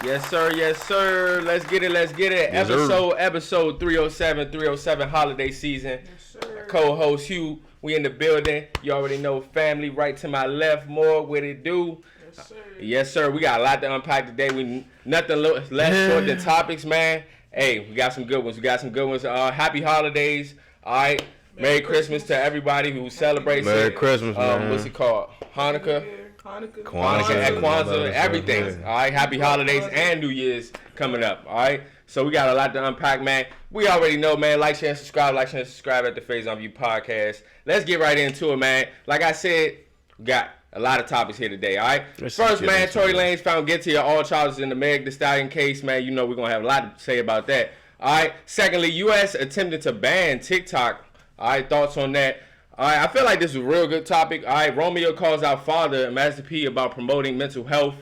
Yes, sir. Yes, sir. Let's get it. Let's get it. Yes, Episode 307 holiday season. Yes, sir. Co-host Hugh. We in the building. You already know family. Right to my left. MORG. What it do? Yes, sir. Yes, sir. We got a lot to unpack today. We nothing less short than topics, man. Hey, we got some good ones. Happy holidays. All right. Merry Christmas to everybody who celebrates Merry it. Christmas, man. What's it called? Hanukkah. Kwanzaa, everything. All right, happy holidays and New Year's coming up. All right, so we got a lot to unpack, man. We already know, man. Like, share, and subscribe. Like, share, and subscribe at the Faison View podcast. Let's get right into it, man. Like I said, we got a lot of topics here today. All right. First, man, Tory Lanez found guilty of all charges in the Meg Tha Stallion case, man. You know we're gonna have a lot to say about that. All right. Secondly, U.S. attempted to ban TikTok. All right, thoughts on that? All right, I feel like this is a real good topic. All right, Romeo calls out father and Master P about promoting mental health.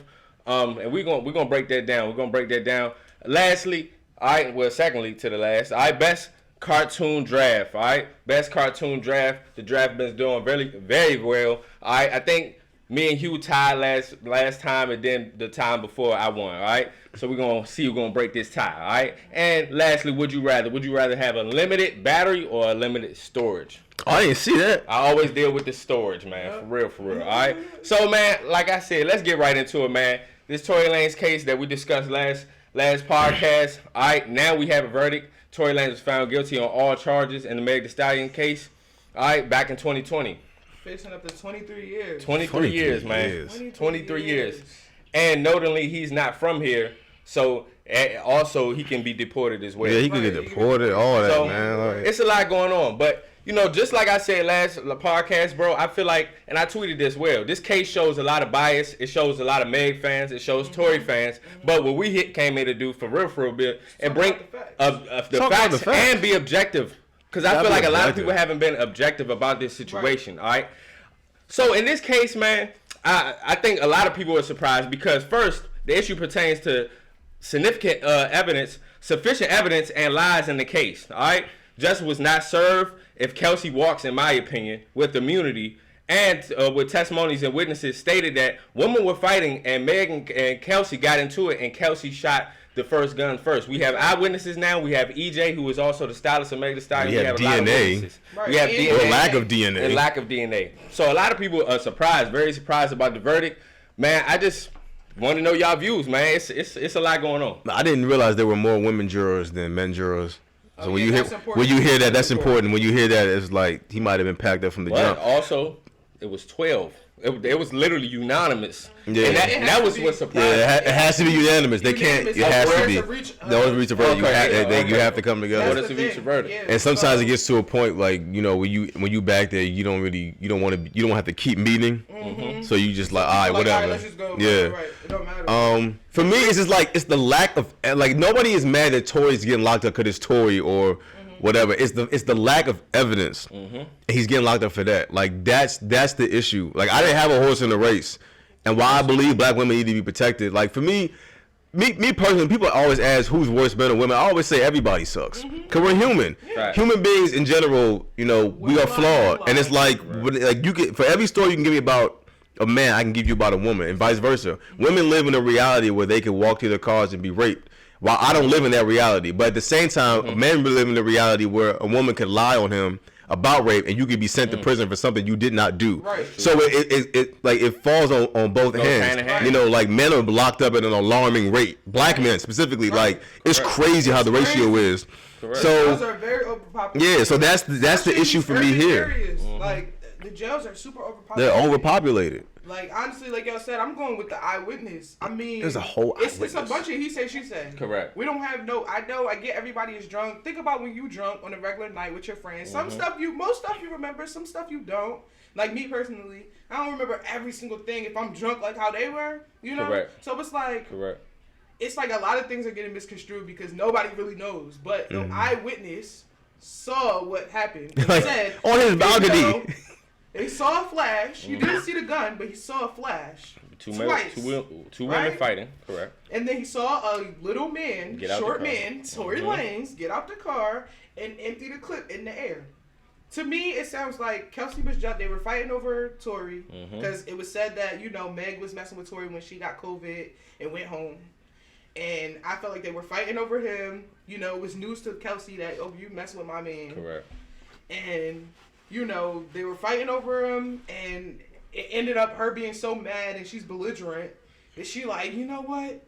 And we're gonna break that down. Lastly, secondly to the last. All right, best cartoon draft. All right, best cartoon draft. The draft been doing very, very well. All right, I think me and Hugh tied last time, and then the time before I won. All right, so we're gonna see who's gonna break this tie. All right, and lastly, would you rather have a limited battery or a limited storage? Oh, I didn't see that. I always deal with the storage, man. For real. All right. So, man, like I said, let's get right into it, man. This Tory Lanez case that we discussed last podcast. All right. Now we have a verdict. Tory Lanez was found guilty on all charges in the Meg Tha Stallion case. All right. Back in 2020. Facing up to 23 years. 23 years, man. 23 years. And notably, he's not from here. So, also, he can be deported as well. Yeah, he can get deported, all that, man. Like, it's a lot going on. But, you know, just like I said last podcast, bro, I feel like, and I tweeted this well, this case shows a lot of bias. It shows a lot of Meg fans. It shows Tory fans. But what we came here to do for real bit and bring the facts and be objective. Because I feel like a lot of people haven't been objective about this situation, all right? So in this case, man, I think a lot of people are surprised because first, the issue pertains to sufficient evidence and lies in the case, all right? Justice was not served if Kelsey walks, in my opinion, with immunity and with testimonies and witnesses stated that women were fighting and Meg and Kelsey got into it and Kelsey shot the first gun first. We have eyewitnesses now. We have EJ, who is also the stylist of Meg Tha Stallion. We have DNA. A lot of witnesses. We have DNA. Or lack of DNA. And lack of DNA. So a lot of people are surprised, very surprised about the verdict. Man, I just want to know y'all views, man. It's a lot going on. I didn't realize there were more women jurors than men jurors. So when you hear that, that's important. When you hear that, it's like he might have been packed up from the jump. Also, it was 12. It was literally unanimous. Yeah, and that was what surprised. Yeah, it has to be unanimous. They can't. It has to be. No one's reached a verdict. You have to come together. What is to reach a verdict? Yeah, and sometimes it gets to a point like, you know, when you back there, you don't have to keep meeting. Mm-hmm. So you just like, all right, whatever. All right, let's just go. Yeah. Right. It don't matter. For me, it's just like it's the lack of like nobody is mad that Tory's getting locked up because it's Tory or whatever. It's the lack of evidence. Mm-hmm. He's getting locked up for that. Like that's the issue. Like I didn't have a horse in the race, and why I believe black women need to be protected. Like for me personally, people always ask who's worse, men or women. I always say everybody sucks because we're human. Right. Human beings in general, you know, we are flawed, and it's like you get for every story you can give me about a man, I can give you about a woman, and vice versa. Women live in a reality where they can walk to their cars and be raped. While I don't live in that reality, but at the same time, men live in a reality where a woman could lie on him about rape, and you could be sent to prison for something you did not do. Right. So it falls on both hands. Hand. You know, like men are locked up at an alarming rate. Black men specifically, like it's crazy how the ratio is. Correct. So Jails are very overpopulated. yeah, so that's the issue for me here. Like the jails are super overpopulated. They're overpopulated. Like honestly, like y'all said, I'm going with the eyewitness. I mean, There's a whole It's a eyewitness. bunch of he said, she said. Correct. We don't have no. I know. I get everybody is drunk. Think about when you drunk on a regular night with your friends. Most stuff you remember. Some stuff you don't. Like me personally, I don't remember every single thing if I'm drunk like how they were. You know. Correct. So it's like. Correct. It's like a lot of things are getting misconstrued because nobody really knows. But the eyewitness saw what happened. And Like, said on his balcony. You know, they saw a flash. You didn't see the gun, but he saw a flash. Twice. Two women fighting. Correct. And then he saw a little man, short man, Tory Lanez, get out the car and empty the clip in the air. To me, it sounds like Kelsey was just, they were fighting over Tory because it was said that, you know, Meg was messing with Tory when she got COVID and went home. And I felt like they were fighting over him. You know, it was news to Kelsey that, oh, you messing with my man. Correct. And, you know, they were fighting over him, and it ended up her being so mad, and she's belligerent, that she like, you know what?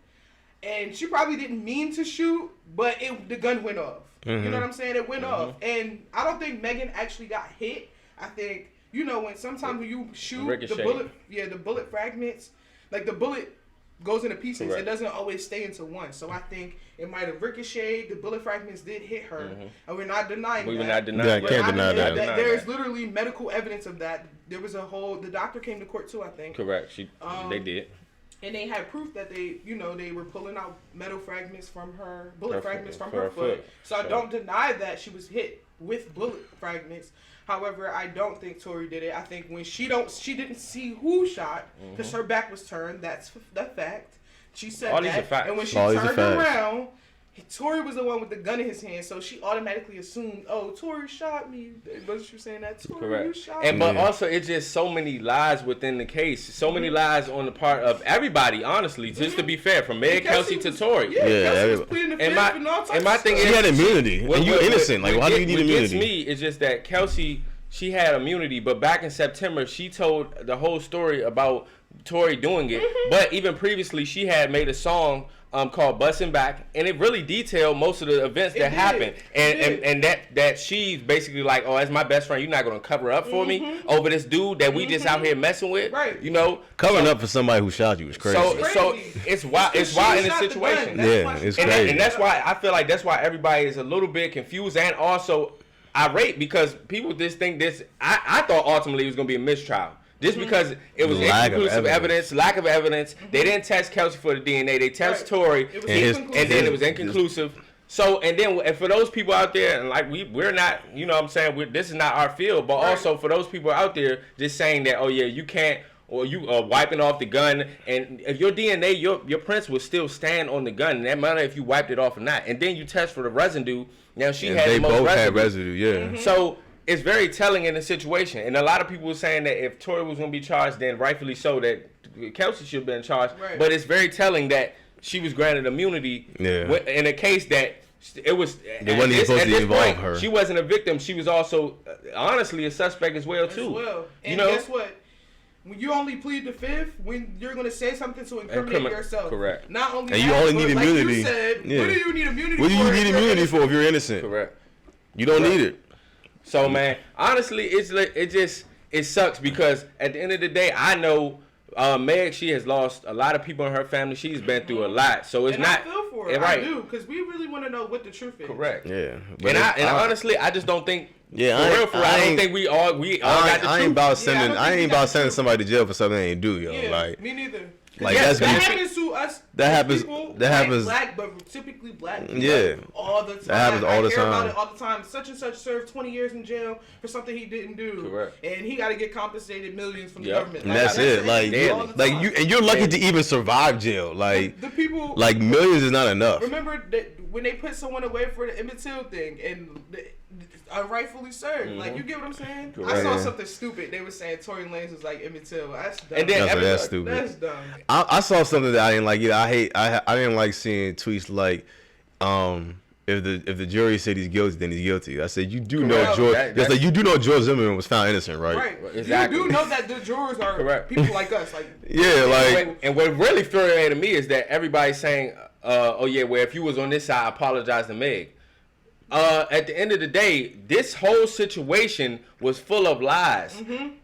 And she probably didn't mean to shoot, but the gun went off. You know what I'm saying? It went off. And I don't think Megan actually got hit. I think, you know, sometimes when you shoot, the bullet fragments, like the bullet goes into pieces. Correct. It doesn't always stay into one. So I think it might have ricocheted. The bullet fragments did hit her. And we're not denying that. We're not denying that. Yeah, I can't deny that. There's literally medical evidence of that. There was the doctor came to court too, I think. Correct. They did. And they had proof that they were pulling out metal fragments from bullet fragments from her foot. So I don't deny that she was hit with bullet fragments. However, I don't think Tory did it. I think when she didn't see who shot because her back was turned. That's the fact. She said all that. These are facts. And when she turned around, Tory was the one with the gun in his hand, so she automatically assumed, oh, Tory shot me. Wasn't you saying that? Tory, correct. You shot and me. But also, it's just so many lies within the case. So many lies on the part of everybody, honestly, just to be fair, from Meg, Kelsey to Tory. Kelsey was pleading the fifth and all types and my thing is, he had immunity, and you innocent. Like, why do you need immunity? What gets me is just that Kelsey, she had immunity, but back in September, she told the whole story about Tory doing it. But even previously, she had made a song called Bussin' Back, and it really detailed most of the events that happened. And that she's basically like, oh, as my best friend, you're not going to cover up for me over this dude that we just out here messing with. Right. You know? Covering up for somebody who shot you is crazy. So it's wild in this situation. Yeah, it's crazy. And that's why I feel like that's why everybody is a little bit confused and also irate, because people just think this. I thought ultimately it was going to be a mistrial. Just because it was inconclusive evidence, lack of evidence. They didn't test Kelsey for the DNA. They tested Tory, and then it was inconclusive. So, and for those people out there, and like we're not, you know what I'm saying, this is not our field, but also for those people out there just saying that, oh yeah, you can't, or you are wiping off the gun, and if your DNA, your prints will still stand on the gun, and that matter if you wiped it off or not. And then you test for the residue. Now she had the most residue. They both had residue, yeah. So it's very telling in the situation, and a lot of people were saying that if Tory was going to be charged, then rightfully so, that Kelsey should have been charged. Right. But it's very telling that she was granted immunity in a case that it was. They wasn't even supposed to involve her. She wasn't a victim. She was also, honestly, a suspect as well too. And guess what? When you only plead the fifth, when you're going to say something to incriminate yourself. Correct. Not only and you only need immunity. Like you said, what do you need immunity for? What do you need immunity for if you're innocent? Correct. You don't need it. So man, honestly, it sucks because at the end of the day, I know Meg, she has lost a lot of people in her family. She's been through a lot, so it's not. I feel for her. Right. I do, because we really want to know what the truth is. Correct. Yeah. And honestly, I just don't think. Yeah, I don't think we all got the truth. I ain't about sending somebody to jail for something they ain't do, yo. Yeah, like me neither. Like that happens to us. That happens. People, that happens. Black, but typically black people. Yeah. All the time. That happens all the time. About it all the time. Such and such served 20 years in jail for something he didn't do. Correct. And he got to get compensated millions from the government. And that's it. Like you, and you're lucky to even survive jail. Like the people. Like millions is not enough. Remember that when they put someone away for the Emmett Till thing and. Rightfully served. Like, you get what I'm saying? Correct. I saw something stupid. They were saying Tory Lanez was like Emmett Till. That's dumb. And then that's stupid. That's dumb. I saw something that I didn't like either. I didn't like seeing tweets like, if the jury said he's guilty, then he's guilty. I said, you do know George. You do know George Zimmerman was found innocent, right? Right. Exactly. You do know that the jurors are people like us. Like and what really infuriated me is that everybody's saying, oh yeah, well if you was on this side, I apologize to Meg. At the end of the day, this whole situation was full of lies.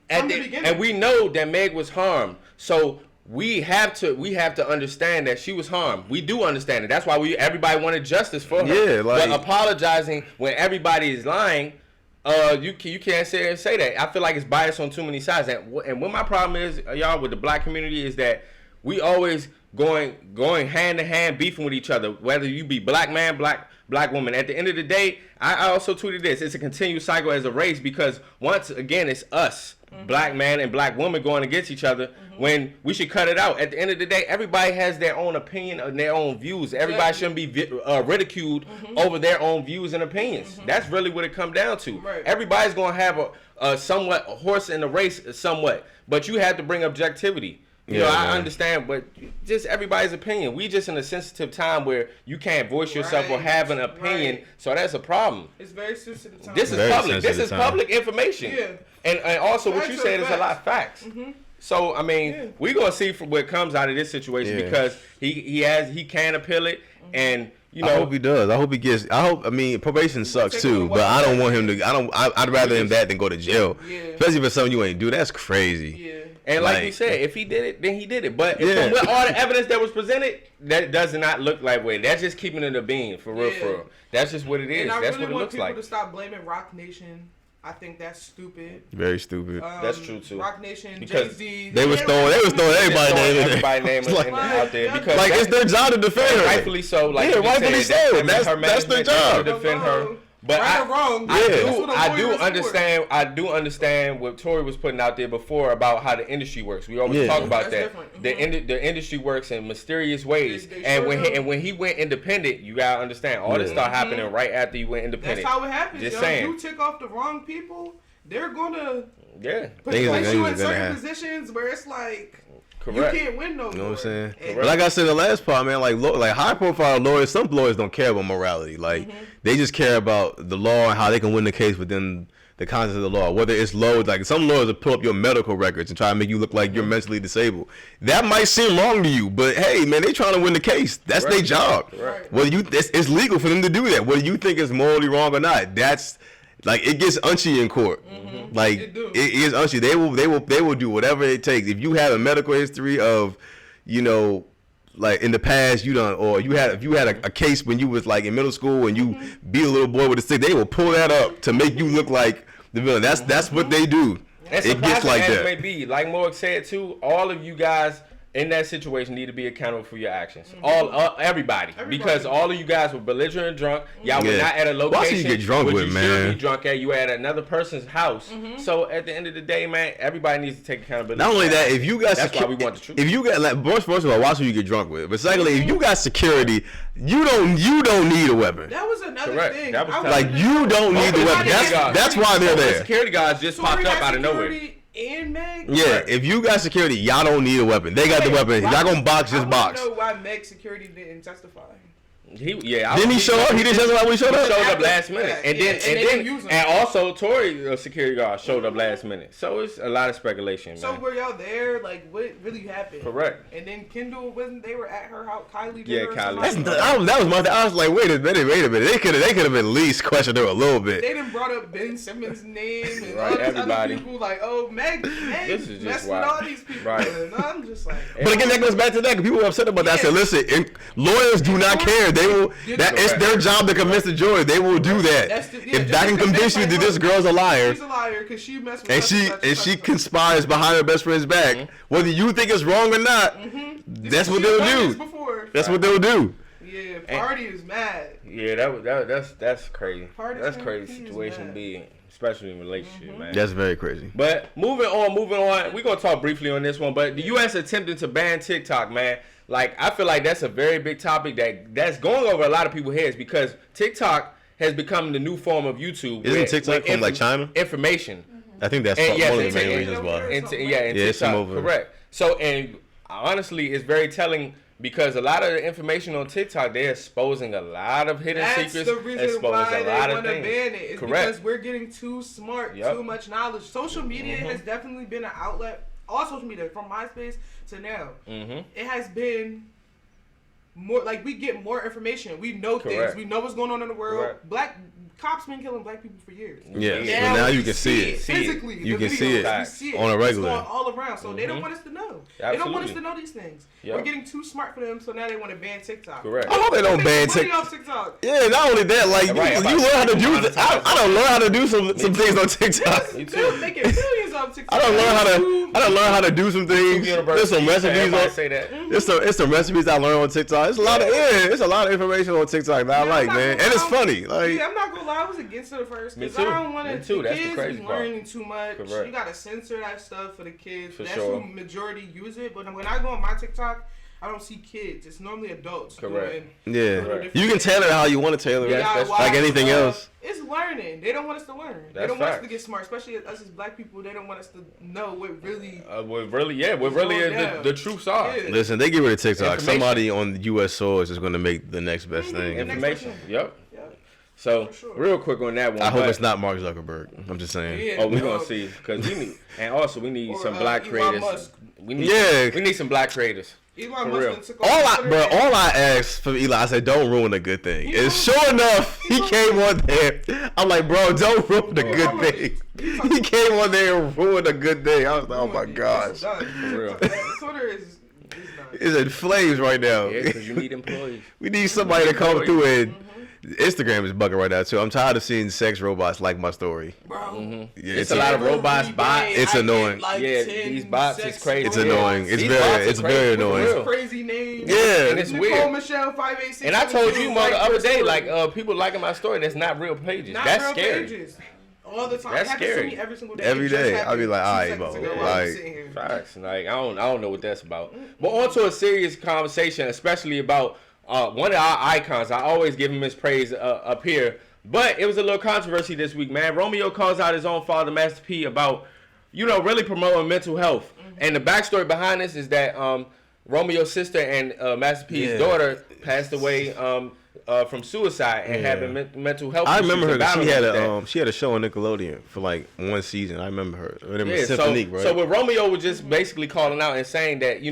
And we know that Meg was harmed. So we have to understand that she was harmed. We do understand it. That's why everybody wanted justice for her. Yeah, like, but apologizing when everybody is lying, you can't say that. I feel like it's biased on too many sides. And what my problem is, y'all, with the black community is that we always going hand in hand, beefing with each other. Whether you be black man, black woman. At the end of the day, I also tweeted this. It's a continued cycle as a race because once again, it's us, black man and black woman going against each other when we should cut it out. At the end of the day, everybody has their own opinion and their own views. Everybody shouldn't be ridiculed over their own views and opinions. That's really what it comes down to. Right. Everybody's going to have a horse in the race somewhat, but you have to bring objectivity. You know, I understand, but just everybody's opinion. We just in a sensitive time where you can't voice yourself or have an opinion, so that's a problem. It's very sensitive time. This is public. This is public information. Yeah. And also what you said is a lot of facts. So I mean, we gonna see what comes out of this situation because he can appeal it, and you know, I hope he does. I hope he gets. I mean, probation sucks too, but I don't want him to. I'd rather him that than go to jail, especially for something you ain't do. That's crazy. Yeah. And like you said, if he did it, then he did it. But from all the evidence that was presented, that does not look like way. That's just keeping it a bean, for real, for real. That's just what it is. And that's really what it looks like. I want people to stop blaming Rock Nation. I think that's stupid. Very stupid. That's true too. Rock Nation, because Jay-Z. They was throwing everybody's name out there because like it's their job to defend her. Rightfully so. Like rightfully so. That's their job to defend her. But I do understand what Tory was putting out there before about how the industry works. We always talk about that. The industry works in mysterious ways. And when he went independent, you gotta understand all this started happening right after he went independent. That's how it happens. Just saying. You tick off the wrong people, they're gonna place you in certain positions where it's like. Correct. You can't win no more. You know what I'm saying? But like I said in the last part, man, like high profile lawyers, some lawyers don't care about morality. Like they just care about the law and how they can win the case within the context of the law. Whether it's low, like some lawyers will pull up your medical records and try to make you look like you're mentally disabled. That might seem wrong to you, but hey, man, they trying to win the case. That's their job. Right. Whether it's legal for them to do that. Whether you think it's morally wrong or not, that's like it gets unchy in court. Like it is unchy. They will do whatever it takes. If you have a medical history of, you know, like in the past you done, or if you had a case when you was like in middle school and you beat a little boy with a stick, they will pull that up to make you look like the villain. That's what they do. And it gets like that. May be like Morg said too. All of you guys in that situation need to be accountable for your actions. Everybody. Because all of you guys were belligerent drunk. Y'all were not at a location. Why should you get drunk with, man? You should be drunk at. You were at another person's house. So at the end of the day, man, everybody needs to take accountability. Not only that, if you got that's why we want the truth. If you got first of all, why should you get drunk with? But secondly, if you got security, you don't need a weapon. That was another thing. That was like you don't need the weapon. That's why they're there. Security guards just popped up out of nowhere. And Meg? Yeah, if you got security, y'all don't need a weapon. They got the weapon. Y'all gonna box, just box. I don't know why Meg security didn't testify. Didn't he show up? He didn't testify when he showed up? He showed up last minute. And also Tory security guard showed up last minute. So it's a lot of speculation, man. So were y'all there? Like, what really happened? Correct. And then Kendall they were at her house. Kylie did. Yeah, Kylie. That was my thing. I was like, wait a minute. They could have at least questioned her a little bit. They done brought up Ben Simmons' name and all these other people like, oh, Meg this is just messing with all these people. Right. And I'm just like. But again, that goes back to that. Because people were upset about that. I said, listen, lawyers do not care. They will. It's their job to convince the jury. They will do that. If that can convince you that this girl's a liar, she's a liar because she messed with and she conspires behind her best friend's back, whether you think it's wrong or not, that's what they'll do. That's what they'll do. Yeah, Party is mad. Yeah, that's crazy. That's a crazy situation to be in, especially in a relationship, man. That's very crazy. But moving on, we're gonna talk briefly on this one. But the U.S. attempted to ban TikTok, man. Like, I feel like that's a very big topic that's going over a lot of people's heads because TikTok has become the new form of YouTube. Isn't TikTok from like China? Information. I think that's one of the main reasons why. TikTok, correct. So, and honestly, it's very telling because a lot of the information on TikTok, they're exposing a lot of hidden secrets. That's the reason why they want to ban it. It's because we're getting too smart, too much knowledge. Social media has definitely been an outlet. All social media, from MySpace to now, it has been more like we get more information. We know things. We know what's going on in the world. Black cops been killing black people for years. Yeah, now you can see it physically. You can see it on a regular, it's going all around. So they don't want us to know. They don't want us to know these things. We're getting too smart for them. So now they want to ban TikTok. Correct. I hope they don't ban TikTok. Yeah, not only that, like you learn how to do. I don't learn how to do some things on TikTok. They're making millions on TikTok. I don't learn how to do some things. There's some recipes. It's some recipes I learned on TikTok. It's a lot of information on TikTok that I like, man, and it's funny. Like, I'm not gonna lie, I was against it at first because I don't want to. The kids be learning too much. You gotta censor that stuff for the kids. That's who majority use it. But when I go on my TikTok, I don't see kids. It's normally adults. Correct. Yeah. You can tailor it how you want to tailor it. Yes, like anything else. It's learning. They don't want us to learn. They don't want us to get smart, especially us as black people. They don't want us to know what really is the truth are. Yeah. Listen, they get rid of TikTok. Somebody on U.S. soil is just going to make the next best thing. Information. Yep. So real quick on that one. I hope it's not Mark Zuckerberg. I'm just saying. Yeah, we're gonna see because we need some black creators. We need some black creators. Elon Musk all I asked from Elon, I said, don't ruin a good thing. And sure enough, he came on there. I'm like, bro, don't ruin a good thing. He came on there and ruined a good thing. I was like, oh my gosh. For real. Twitter is it's in flames right now. Yeah, because you need employees. We need somebody to come through and Instagram is bugging right now too. I'm tired of seeing sex robots like my story. Bro, yeah, it's a lot of robots. Bots. It's annoying. These bots is crazy. It's annoying. It's very annoying. Crazy names. Yeah, and it's weird. Michelle 586. And I told you the other day, like people liking my story. That's not real pages. That's scary. Pages. All the time. That's scary. Every single day. Every day, I'll be like, all right, bro. Like, facts. Like I don't know what that's about. But on to a serious conversation, especially about one of our icons. I always give him his praise up here. But it was a little controversy this week, man. Romeo calls out his own father, Master P, about, really promoting mental health. And the backstory behind this is that Romeo's sister and Master P's daughter passed away from suicide and having mental health issues. I remember her. She had a show on Nickelodeon for like one season. I remember her. Her name was Symphonique, right? So with Romeo was just basically calling out and saying that,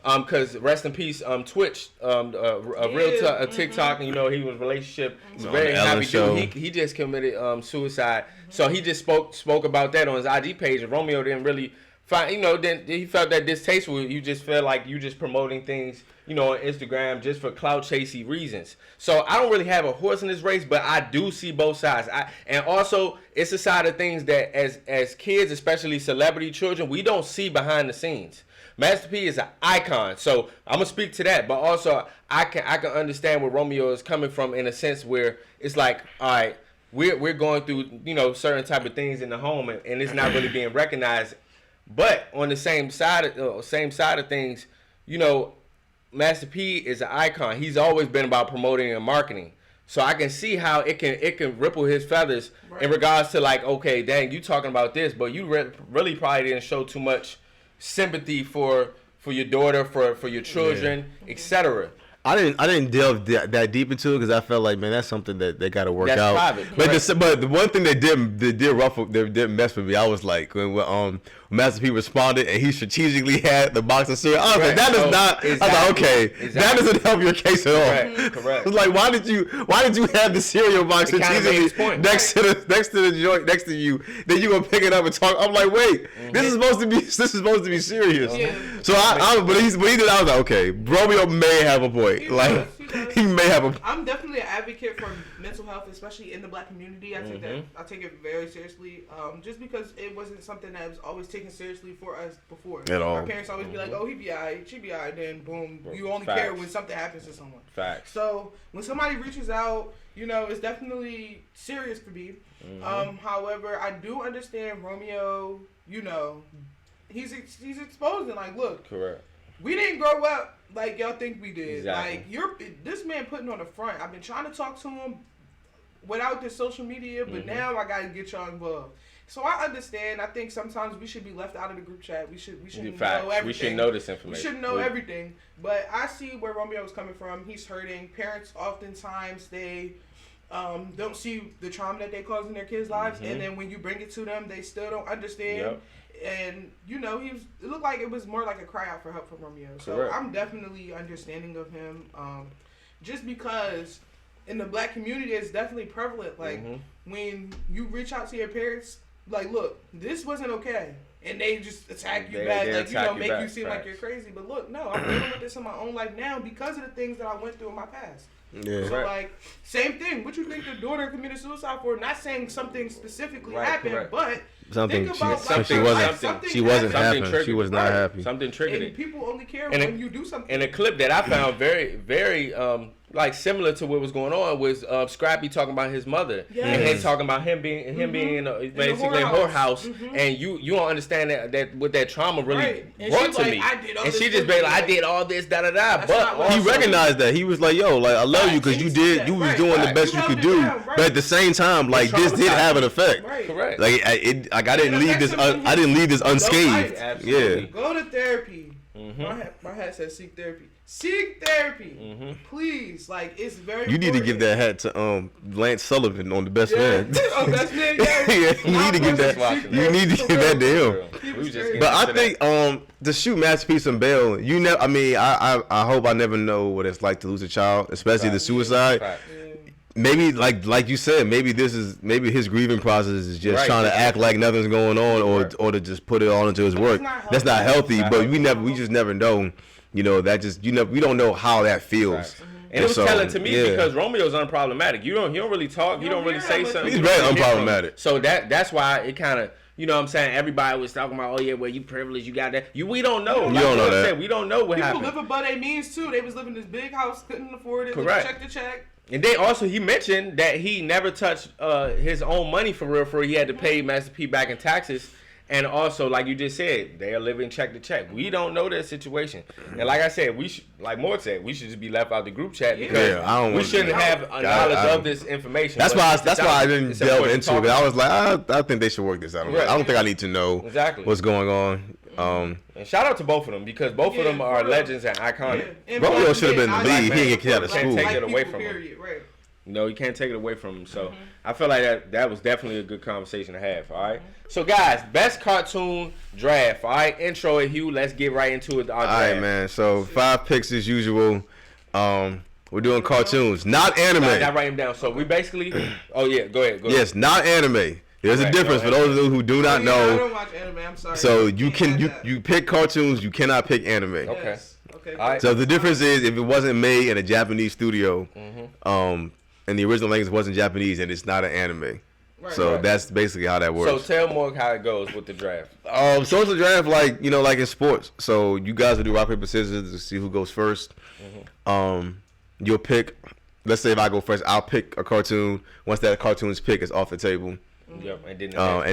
because rest in peace, Twitch, a TikTok, and he was in a relationship. He's a very happy dude. He just committed suicide. So he just spoke about that on his IG page. And Romeo didn't really find, then he felt that distasteful. You just feel like you just promoting things, on Instagram just for clout chasey reasons. So I don't really have a horse in this race, but I do see both sides. And also it's a side of things that as kids, especially celebrity children, we don't see behind the scenes. Master P is an icon, so I'm gonna speak to that. But also, I can understand where Romeo is coming from in a sense where it's like, all right, we're going through certain type of things in the home, and it's not really being recognized. But on the same side of things, Master P is an icon. He's always been about promoting and marketing. So I can see how it can ripple his feathers in regards to like, okay, dang, you talking about this, but you really probably didn't show too much sympathy for your daughter, for your children, etc. I didn't delve that deep into it because I felt like, man, that's something that they got to work out. Private, but the one thing that did mess with me, I was like when Master P responded and he strategically had the box of cereal. I was like, that is not. Exactly. I was like, okay, that doesn't help your case at all. Correct. I was like, why did you have the cereal box strategically next to the joint next to you? Then you gonna pick it up and talk. I'm like, wait, this is supposed to be serious. Yeah. So but he did. I was like, okay, Romeo may have a point. He may have a. I'm definitely an advocate for mental health, especially in the black community. I take it very seriously. Just because it wasn't something that was always taken seriously for us before. At all. Our parents always be like, "Oh, he be alright, she be alright." Then boom, you only care when something happens to someone. Facts. So when somebody reaches out, it's definitely serious for me. However, I do understand Romeo. He's exposing. Like, look. Correct. We didn't grow up like y'all think we did. Exactly. Like this man putting on the front. I've been trying to talk to him without this social media, but now I gotta get y'all involved. So I understand. I think sometimes we should be left out of the group chat. We shouldn't know everything. We should know this information. We shouldn't know everything. But I see where Romeo is coming from. He's hurting. Parents oftentimes they don't see the trauma that they cause in their kids' lives, and then when you bring it to them, they still don't understand. Yep. And it looked like it was more like a cry out for help from Romeo. So Correct. I'm definitely understanding of him. Just because in the black community it's definitely prevalent. Like when you reach out to your parents, like, look, this wasn't okay, and they just attack you back, make you seem like you're crazy. But look, no, I'm dealing with this in my own life now because of the things that I went through in my past. Yeah. So like, same thing. What you think the daughter committed suicide for? Not saying something specifically happened, but something think about she wasn't happy. She was not happy. Something triggered and it. people only care when you do something. And a clip that I found very, very like similar to what was going on was Scrappy talking about his mother and him talking about him being basically in a whorehouse, and you don't understand that what that trauma really brought to me. And she just be like, I did all this, da da da. But he recognized that. He was like, yo, like I love you because you was doing the best you could do, but at the same time, like this did have an effect. Correct. Like I didn't leave this unscathed. Absolutely. Go to therapy. My hat says seek therapy. Seek therapy, please. Like it's very. You need to give that hat to Lance Sullivan on the Best Man. Oh, Best Man. Yeah, you need to give that. You need to give that to him. But I think to shoot Masterpiece and bail, you know, I mean, I hope I never know what it's like to lose a child, especially the suicide. Maybe like you said, maybe his grieving process is just trying to act like nothing's going on, or to just put it all into his work. That's not healthy. But we just never know. You know, that just we don't know how that feels. And it was telling to me because Romeo's unproblematic. He don't really talk. He don't really say something. He's very unproblematic. So that's why it kind of, you know what I'm saying, everybody was talking about, oh yeah, well you privileged, you got that. We don't know. You don't know that. We don't know what happened. People live above their means too. They was living in this big house, couldn't afford it. Correct. Check to check. And then also he mentioned that he never touched his own money for real. He had to pay Master P back in taxes. And also, like you just said, they are living check to check. We don't know their situation. And like I said, like Morg said, we should just be left out the group chat because we shouldn't have knowledge of this information. That's why I didn't delve into it. I was like, I think they should work this out. I don't think I need to know what's going on. And shout out to both of them because both of them are legends and iconic. Romeo should have been the lead. He didn't get kicked out of school. Take it away from him. No, you can't take it away from him. So I feel like that was definitely a good conversation to have. All right. So guys, best cartoon draft. All right. Intro it, Hugh. Let's get right into it. All right, man. So 5 picks as usual. We're doing cartoons, not anime. I write them down. So we basically. Oh yeah, go ahead. Yes, not anime. There's a difference for those of you who do not know. I don't watch anime. I'm sorry. So you pick cartoons. You cannot pick anime. Okay. Okay. All right. So the difference is if it wasn't made in a Japanese studio, and the original language wasn't Japanese, and it's not an anime. So that's basically how that works. So tell Morg how it goes with the draft. So it's a draft like in sports. So you guys will do rock paper scissors to see who goes first. You'll pick. Let's say if I go first, I'll pick a cartoon. Once that cartoon's picked, it's off the table. Yep, and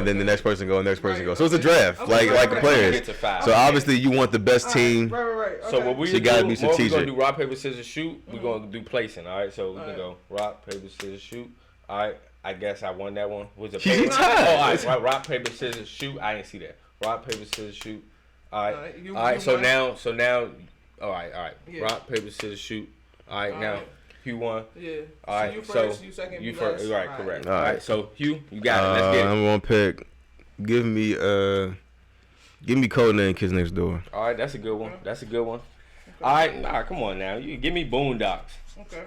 then the next person go, So it's a draft, like the players. So obviously you want the best team. Right. Okay. So what we So you gotta be strategic. We're gonna do rock paper scissors shoot. We're gonna do placing. All right. So we can go rock paper scissors shoot. All right. I guess I won that one. Was it? You tied. All right. Rock paper scissors shoot. I didn't see that. Rock paper scissors shoot. All right. All right. So now. All right. Yeah. Rock paper scissors shoot. All right. Now. Hugh won. Yeah. All right. So you first, you second, you first. Right. Correct. All right. So Hugh, you got it. Let's get it. I'm gonna pick. Give me Codename Kids Next Door. All right. That's a good one. Okay. All right. Come on now. You give me Boondocks. Okay.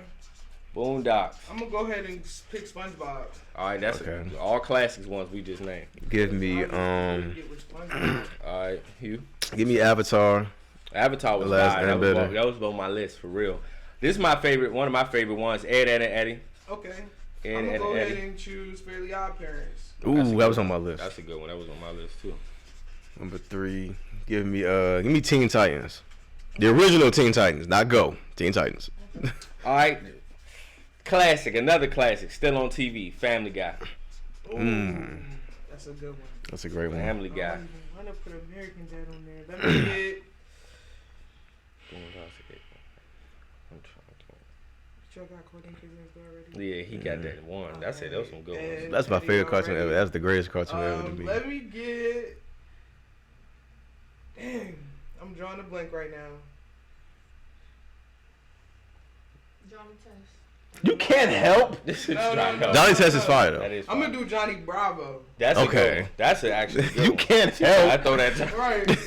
Boondocks. I'm gonna go ahead and pick SpongeBob. All right. That's all classics ones we just named. Give me All right. Hugh. Give me Avatar. Avatar was fire. That was on my list for real. This is my favorite, one of my favorite ones, Ed, Ed, and Eddie. Okay. I'm going to go ahead and choose Fairly Odd Parents. Ooh, that was on my list. That's a good one. That was on my list, too. Number 3, give me Teen Titans. The original Teen Titans, not Go. Teen Titans. All right. Classic, another classic, still on TV, Family Guy. Ooh, that's a good one. That's a great one. Family Guy. I want to put American Dad on there. Let me get... Joe got Codename Kids Next Door already. Yeah, he got that one. That's it. That was some good ones. That's my favorite cartoon ever. That's the greatest cartoon ever to me. Let me get... Dang. I'm drawing a blank right now. Johnny Test. You can't help. Johnny Test is fire, though. I'm going to do Johnny Bravo. That's okay. That's actually good. You can't help. I throw that. Right.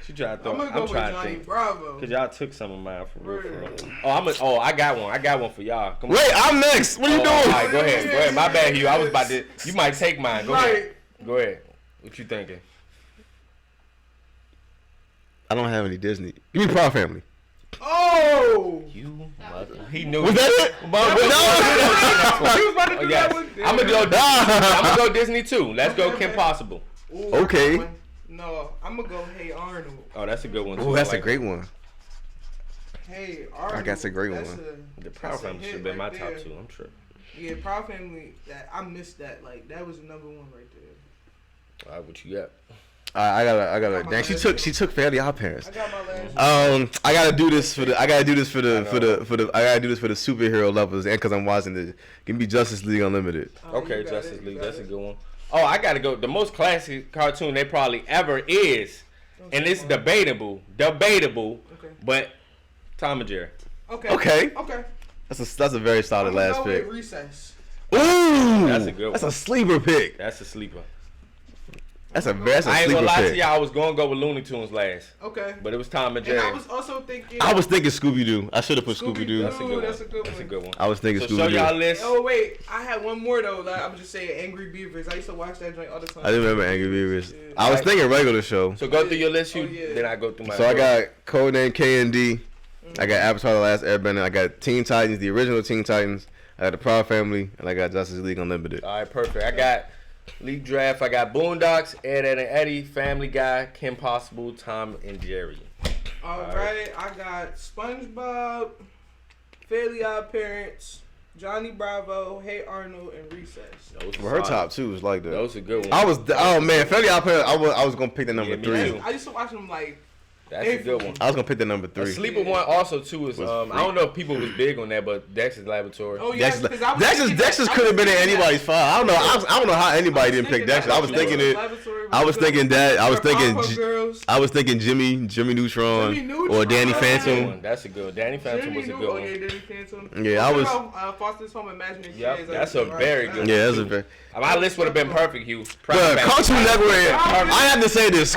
She tried to throw. I'm gonna go with Johnny Bravo. Cause y'all took some of mine for real. I got one. I got one for y'all. Come on. Wait, I'm next. What are you doing? All right, go ahead. My bad, Hugh. I was about to. You might take mine. Go ahead. What you thinking? I don't have any Disney. Give me Proud Family. Oh! You mother. He knew. Was that it? No. I'm gonna go Disney too. Let's go Kim Possible. Ooh, okay. No, I'm gonna go Hey Arnold. Oh, that's a good one too. Oh, that's a great one. Hey, I guess a great one. The Proud Family should have been my top 2. I'm sure. Yeah, Proud Family. I missed that. Like that was the number 1 right there. All right, what you got? I gotta. Dang, she took Fairly Odd Parents. I got my last. I gotta do this for the superhero levels, and because I'm watching this. Give me Justice League Unlimited. Okay, Justice League. That's a good one. Oh, I gotta go. The most classic cartoon they probably ever is, and it's debatable, but Tom and Jerry. Okay. That's a very solid last pick. Recess. Ooh, that's a good one. That's a sleeper pick. That's a sleeper. That's a I ain't sleeper gonna lie pick. to y'all. I was gonna go with Looney Tunes last. Okay. But it was Tom and Jerry. And I was also thinking. Scooby Doo. I should have put Scooby Doo. That's a good one. That's a good one. I was thinking So Scooby show Doo. y'all list. Oh wait, I had one more though. Like, I'm just saying, Angry Beavers. I used to watch that joint all the time. I didn't remember Angry Beavers. Yeah. I was thinking regular show. So go through your list, Oh, yeah. then I go through my. So I got Codename K&D. I got Avatar: The Last Airbender. I got Teen Titans, the original Teen Titans. I got the Proud Family, and I got Justice League Unlimited. All right, perfect. I got League Draft. I got Boondocks, Ed, Edd and Eddie, Family Guy, Kim Possible, Tom and Jerry. All right, I got SpongeBob, Fairly Odd Parents, Johnny Bravo, Hey Arnold, and Recess. Well, her top 2 was like that. Those are good ones. Fairly Odd Parents. I was gonna pick the number me 3. too. I used to watch them like. That's a good one. I was gonna pick the number 3. A sleeper one also too is I don't know if people was big on that, but Dexter's Laboratory. Oh yeah, Dexter's could have been in anybody's file. I don't know. I don't know how anybody didn't pick Dexter. I was thinking it. I was thinking that. I was thinking Jimmy Neutron, or Danny Phantom. That's a good one. Danny Phantom was a good one. Yeah, Danny Phantom. Yeah, I was. Foster's Home Imaginary Yep, that's a very good. Yeah, that's a very. My list would have been perfect, Hugh. Cartoon Network. I have to say this.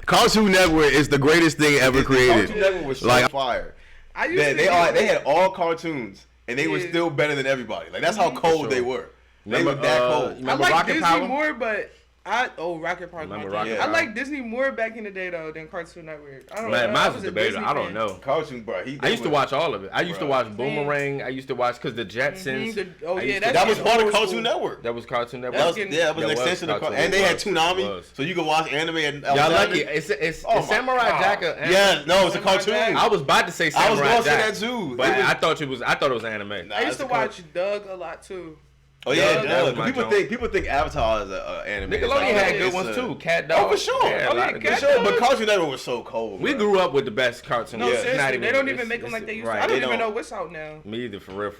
Cartoon Network is the greatest thing ever created. Cartoon Network was so fire. They had all cartoons, and they were still better than everybody. Like that's how cold they were. They were that cold. I like Disney more, but Rocket Power. Rocket I like Disney more back in the day though than Cartoon Network. I don't know. Man, mine was debatable. I don't know. Cartoon, bro. I used to watch all of it. I used to watch Boomerang. I used to watch because the Jetsons. That was part of Cartoon Network. That was Cartoon Network. That was an extension of Cartoon. And they had Toonami, so you could watch anime. And y'all lucky. It's Samurai Jack. Yeah, no, it's a cartoon. I was about to say Samurai Jack. I was going to say that too. But I thought it was anime. I used to watch Doug a lot too. Oh yeah, Doug. People think Avatar is an anime. Nickelodeon had good ones too. Cat Dog. Oh, for sure. For sure. But Cartoon Network was so cold. We grew up with the best cartoons. No, seriously, they don't even make them like they used to. I don't even know what's out now. Me either, for real.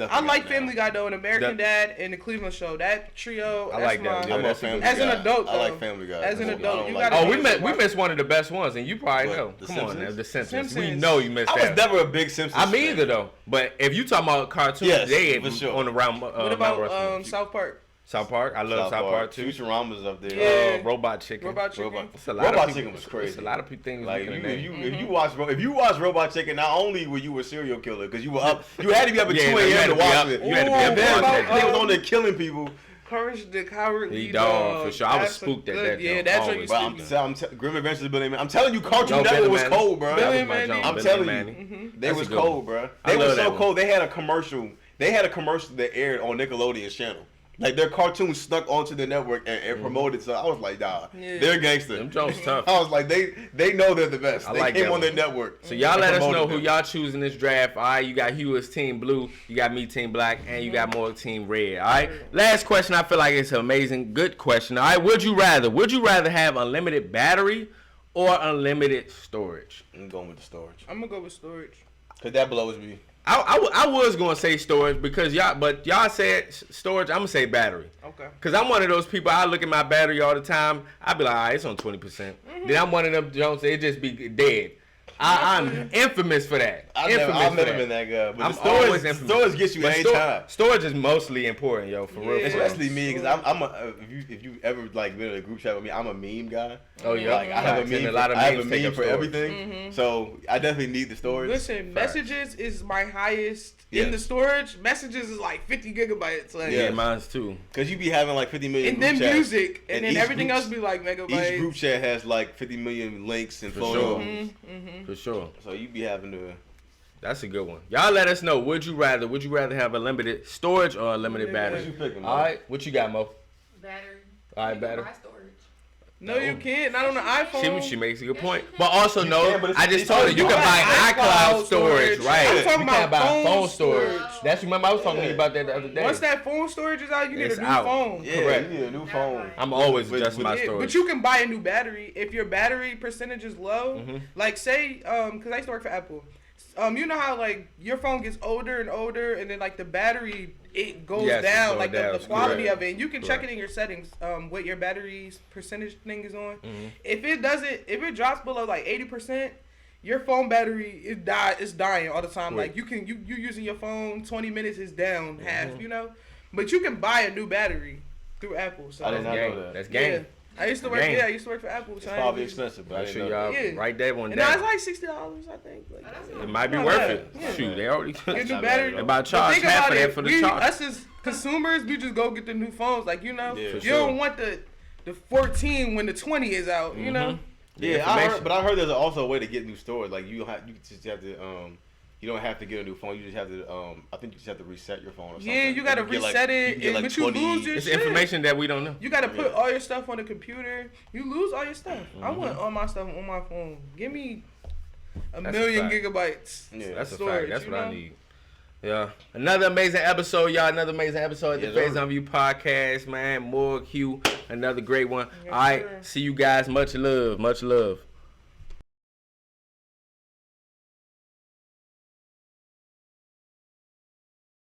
I like Family Guy though, and American Dad, and the Cleveland Show. That trio. I like that. I'm a Family Guy. As an adult, I like Family Guy. As an adult, you got. Oh, we missed one of the best ones, and you probably know. Come on, now, The Simpsons. We know you missed that. I was never a big Simpsons. I mean either though. But if you talking about cartoons, they on the round. What about South Park? South Park, I love South Park too. Futurama's up there. Yeah. Robot Chicken. Robot Chicken was crazy. It's a lot of things. Like if you watch Robot Chicken, not only were you a serial killer because you were up, you had to be up at 2 a.m. to watch it. You had to be up. They was on there killing people. Courage the Cowardly Dog, for sure. I was spooked at that. Yeah, that's what you spooked. Grim Adventures of Billy Mandy. I'm telling you, Cartoon Network was cold, bro. I'm telling you, they was cold, bro. They were so cold. They had a commercial. That aired on Nickelodeon's channel. Like their cartoons snuck onto the network and promoted. So I was like, nah, they're gangster. Them Jones tough. I was like, they know they're the best. They came on their network. So y'all let us know who y'all choosing this draft. All right, you got Hugh as Team Blue, you got me Team Black, and you got MORG Team Red. All right. Last question. I feel like it's an amazing, good question. All right. Would you rather have unlimited battery or unlimited storage? I'm going with the storage. I'm gonna go with storage. Cause that blows me. I was gonna say storage because y'all said storage. I'm gonna say battery. Okay. Cause I'm one of those people. I look at my battery all the time. I be like, all right, it's on 20%. Then I'm one of them Jones. It just be dead. I'm infamous for that. I've never been that good. But storage gets you anytime. Storage is mostly important, yo, for real. Especially me, because if you ever like been in a group chat with me, I'm a meme guy. Oh yeah, like I have a meme for everything. So I definitely need the storage. Listen, messages is my highest in the storage. Messages is like 50 gigabytes. Like, yeah, mine's too. Because you be having like 50 million. And then music, and then everything else be like megabytes. Each group chat has like 50 million links and photos. For sure. So you be having to. That's a good one. Y'all let us know. Would you rather have a limited storage or a limited battery? What you picking, Mo? All right. What you got, Mo? Battery. All right, battery. Buy storage. No, you can't. Not on the iPhone. She makes a good point. But also, I just told told her you can buy iCloud storage, right? I'm talking about phone storage. That's remember I was talking to you about that the other day. Once that phone storage is out, you need a new phone. Yeah, correct. You need a new phone. I'm always adjusting my storage. But you can buy a new battery if your battery percentage is low. Like say, because I used to work for Apple. You know how like your phone gets older and older, and then like the battery it goes down, like the quality of it. And you can check it in your settings, what your battery's percentage thing is on. If it drops below like 80%, your phone battery is dying all the time. Like you using your phone 20 minutes is down half, you know. But you can buy a new battery through Apple. So I did not know that. That's game. Yeah. I used to work. Yeah, I used to work for Apple. It's probably expensive, but I sure y'all right there one day. No, it's like $60, I think. Like, it might be worth it. Yeah. Shoot, they already get new battery. They about charge half of that for the charge. Us as consumers, we just go get the new phones. Like you don't want the 14 when the 20 is out. You know. Yeah, I heard there's also a way to get new storage. Like you just have to you don't have to get a new phone. You just have to I think you just have to reset your phone or something. Yeah, you gotta reset it. But you lose your shit. It's information that we don't know. You gotta put all your stuff on the computer. You lose all your stuff. I want all my stuff on my phone. Give me a million gigabytes. Yeah, that's storage, a fact. That's what I need. Yeah. Another amazing episode, y'all. Another amazing episode of the Faison View podcast, man. MORG, HUGH, another great one. Yes, all right. Sir. See you guys. Much love. Much love.